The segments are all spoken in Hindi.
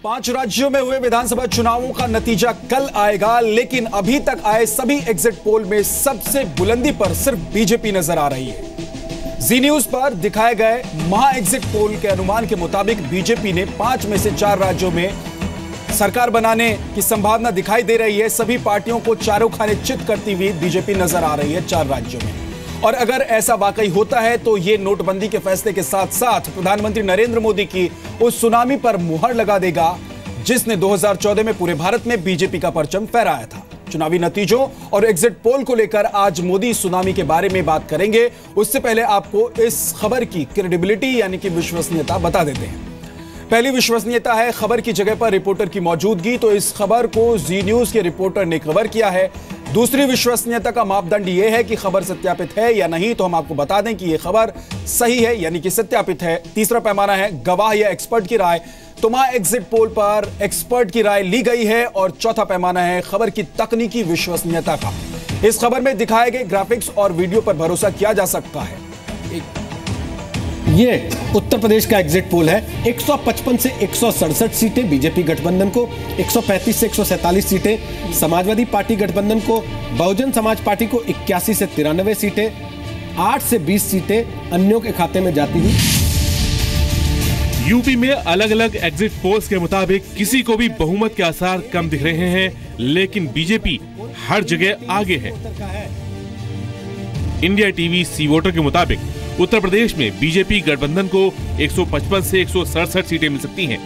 5 राज्यों में हुए विधानसभा चुनावों का नतीजा कल आएगा, लेकिन अभी तक आए सभी एग्जिट पोल में सबसे बुलंदी पर सिर्फ बीजेपी नजर आ रही है। जी न्यूज पर दिखाए गए महा एग्जिट पोल के अनुमान के मुताबिक बीजेपी ने 5 में से 4 राज्यों में सरकार बनाने की संभावना दिखाई दे रही है। सभी पार्टियों को चारों खाने चित करती हुई बीजेपी नजर आ रही है 4 राज्यों में। और अगर ऐसा वाकई होता है तो ये नोटबंदी के फैसले के साथ साथ प्रधानमंत्री नरेंद्र मोदी की उस सुनामी पर मुहर लगा देगा जिसने 2014 में पूरे भारत में बीजेपी का परचम फहराया था। चुनावी नतीजों और एग्जिट पोल को लेकर आज मोदी सुनामी के बारे में बात करेंगे। उससे पहले आपको इस खबर की क्रेडिबिलिटी यानी कि विश्वसनीयता बता देते हैं। पहली विश्वसनीयता है खबर की जगह पर रिपोर्टर की मौजूदगी। तो इस खबर को जी न्यूज के रिपोर्टर ने कवर किया है। दूसरी विश्वसनीयता का मापदंड यह है कि खबर सत्यापित है या नहीं। तो हम आपको बता दें कि यह खबर सही है यानी कि सत्यापित है। तीसरा पैमाना है गवाह या एक्सपर्ट की राय। तो वहां एग्जिट पोल पर एक्सपर्ट की राय ली गई है। और चौथा पैमाना है खबर की तकनीकी विश्वसनीयता का। इस खबर में दिखाए गए ग्राफिक्स और वीडियो पर भरोसा किया जा सकता है। ये उत्तर प्रदेश का एग्जिट पोल है। 155 से 167 सीटें बीजेपी गठबंधन को, 135 से 147 सीटें समाजवादी पार्टी गठबंधन को, बहुजन समाज पार्टी को 81 से 93 सीटें, 8 से 20 सीटें अन्यों के खाते में जाती हुई। यूपी में अलग अलग एग्जिट पोल्स के मुताबिक किसी को भी बहुमत के आसार कम दिख रहे हैं, लेकिन बीजेपी हर जगह आगे है। इंडिया टीवी सी वोटर के मुताबिक उत्तर प्रदेश में बीजेपी गठबंधन को 155 से 167 सीटें मिल सकती हैं।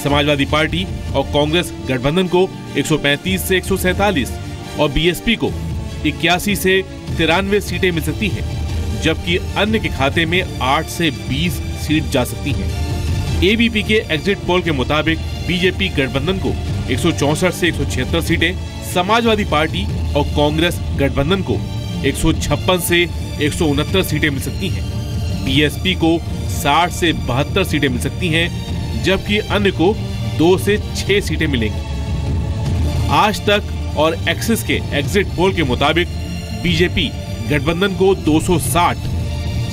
समाजवादी पार्टी और कांग्रेस गठबंधन को 135 से 147 और बीएसपी को 81 से 93 सीटें मिल सकती हैं, जबकि अन्य के खाते में 8 से 20 सीट जा सकती हैं। एबीपी के एग्जिट पोल के मुताबिक बीजेपी गठबंधन को 164 से 176 सीटें, समाजवादी पार्टी और कांग्रेस गठबंधन को 156 से 169 सीटें मिल सकती हैं। बीएसपी को 60 से 72 सीटें मिल सकती हैं, जबकि अन्य को 2 से 6 सीटें मिलेंगी। आज तक और एक्सिस के एग्जिट पोल के मुताबिक बीजेपी गठबंधन को 260,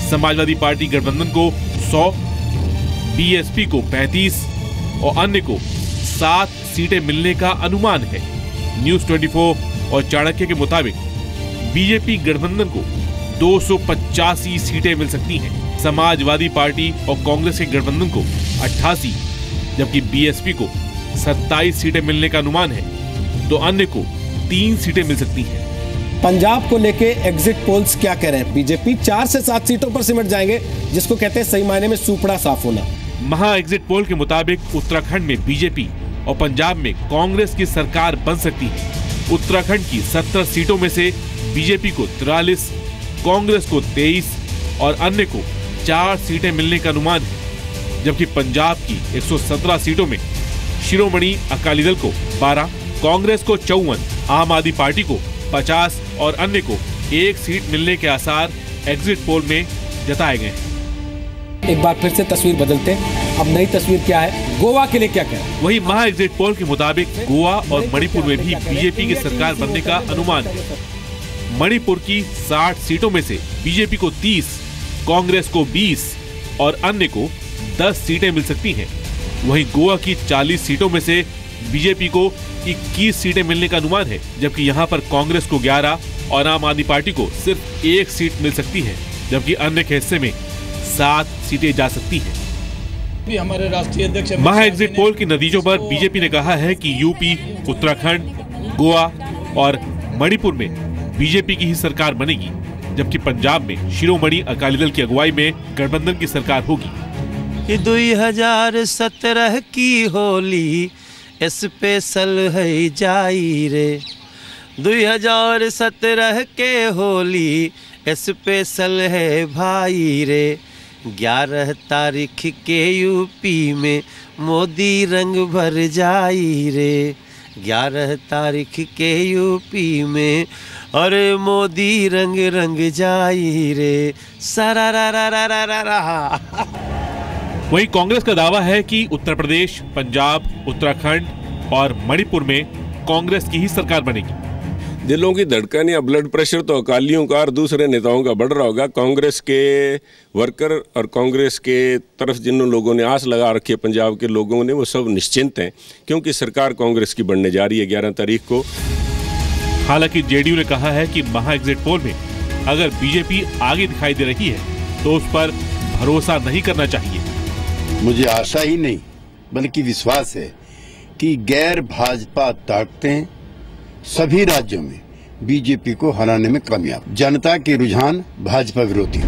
समाजवादी पार्टी गठबंधन को 100, बीएसपी को 35 और अन्य को 7 सीटें मिलने का अनुमान है। न्यूज 24 और चाणक्य के मुताबिक बीजेपी गठबंधन को 285 सीटें मिल सकती हैं। समाजवादी पार्टी और कांग्रेस के गठबंधन को 88, जबकि बीएसपी को 27 सीटें मिलने का अनुमान है, तो अन्य को 3 सीटें मिल सकती हैं। पंजाब को लेके एग्जिट पोल्स क्या कह रहे हैं? बीजेपी 4 से 7 सीटों पर सिमट जाएंगे, जिसको कहते हैं सही मायने में सूपड़ा साफ होना। महा एग्जिट पोल के मुताबिक उत्तराखंड में बीजेपी और पंजाब में कांग्रेस की सरकार बन सकती है। उत्तराखंड की 70 सीटों में से बीजेपी को 43, कांग्रेस को 23 और अन्य को 4 सीटें मिलने का अनुमान है, जबकि पंजाब की 117 सीटों में शिरोमणि अकाली दल को 12, कांग्रेस को 54, आम आदमी पार्टी को 50 और अन्य को 1 सीट मिलने के आसार एग्जिट पोल में जताए गए हैं। एक बार फिर से तस्वीर बदलते हैं। अब नई तस्वीर क्या है? गोवा के लिए क्या कह रहे हैं? वही महा एग्जिट पोल के मुताबिक गोवा और मणिपुर में भी बीजेपी की सरकार बनने का अनुमान है। मणिपुर की 60 सीटों में से बीजेपी को 30, कांग्रेस को 20 और अन्य को 10 सीटें मिल सकती हैं। वहीं गोवा की 40 सीटों में से बीजेपी को 21 सीटें मिलने का अनुमान है, जबकि यहां पर कांग्रेस को 11 और आम आदमी पार्टी को सिर्फ 1 सीट मिल सकती है, जबकि अन्य के हिस्से में 7 सीटें जा सकती हैं। हमारे राष्ट्रीय अध्यक्ष महा एग्जिट पोल के नतीजों पर बीजेपी ने कहा है कि यूपी, उत्तराखंड, गोवा और मणिपुर में बीजेपी की ही सरकार बनेगी, जबकि पंजाब में शिरोमणि अकाली दल की अगुवाई में गठबंधन की सरकार होगी। 2017 की होली स्पेशल है जाई रे, 2017 के होली स्पेशल है भाई रे। 11 तारीख के यूपी में मोदी रंग भर जाई रे, 11 तारीख के यूपी में और मोदी रंग रंग जाई रे, सरा रा रा रा रा रा रा। वहीं कांग्रेस का दावा है कि उत्तर प्रदेश, पंजाब, उत्तराखंड और मणिपुर में कांग्रेस की ही सरकार बनेगी। दिलों की धड़कन या ब्लड प्रेशर तो अकालियों का और दूसरे नेताओं का बढ़ रहा होगा। कांग्रेस के वर्कर और कांग्रेस के तरफ जिन लोगों ने आस लगा रखी है, पंजाब के लोगों ने, वो सब निश्चिंत हैं क्योंकि सरकार कांग्रेस की बनने जा रही है 11 तारीख को। हालांकि जेडीयू ने कहा है कि महा एग्जिट पोल में अगर बीजेपी आगे दिखाई दे रही है तो उस पर भरोसा नहीं करना चाहिए। मुझे आशा ही नहीं बल्कि विश्वास है कि गैर भाजपा ताकतें सभी राज्यों में बीजेपी को हराने में कामयाब। जनता के रुझान भाजपा विरोधी।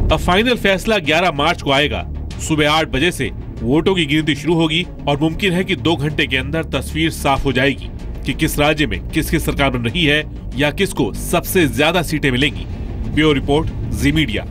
अब फाइनल फैसला 11 मार्च को आएगा। सुबह 8 बजे से वोटों की गिनती शुरू होगी और मुमकिन है कि 2 घंटे के अंदर तस्वीर साफ हो जाएगी कि किस राज्य में किसकी सरकार बन रही है या किसको सबसे ज्यादा सीटें मिलेंगी। ब्यूरो रिपोर्ट, जी मीडिया।